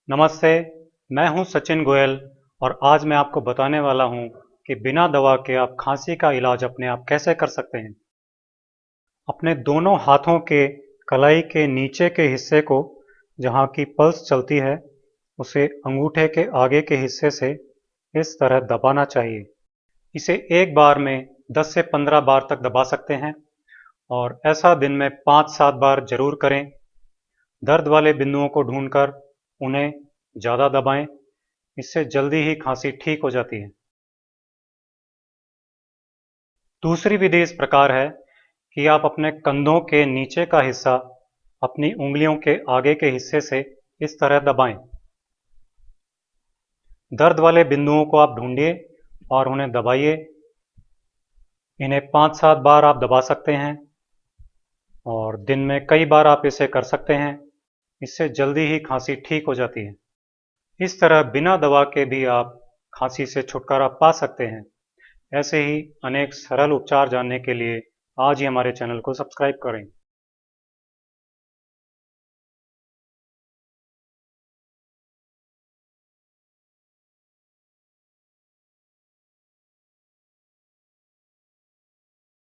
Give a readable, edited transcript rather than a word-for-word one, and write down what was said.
नमस्ते, मैं हूं सचिन गोयल और आज मैं आपको बताने वाला हूं कि बिना दवा के आप खांसी का इलाज अपने आप कैसे कर सकते हैं। अपने दोनों हाथों के कलाई के नीचे के हिस्से को, जहां की पल्स चलती है, उसे अंगूठे के आगे के हिस्से से इस तरह दबाना चाहिए। इसे एक बार में 10 से 15 बार तक दबा सकते हैं और ऐसा दिन में 5-7 बार जरूर करें। दर्द वाले बिंदुओं को ढूंढकर उन्हें ज़्यादा दबाएं, इससे जल्दी ही खांसी ठीक हो जाती है। दूसरी विधि इस प्रकार है कि आप अपने कंधों के नीचे का हिस्सा अपनी उंगलियों के आगे के हिस्से से इस तरह दबाएं। दर्द वाले बिंदुओं को आप ढूंढिए और उन्हें दबाइए। इन्हें 5-7 बार आप दबा सकते हैं और दिन में कई बार आप इसे कर सकते हैं। इससे जल्दी ही खांसी ठीक हो जाती है। इस तरह बिना दवा के भी आप खांसी से छुटकारा पा सकते हैं। ऐसे ही अनेक सरल उपचार जानने के लिए आज ही हमारे चैनल को सब्सक्राइब करें।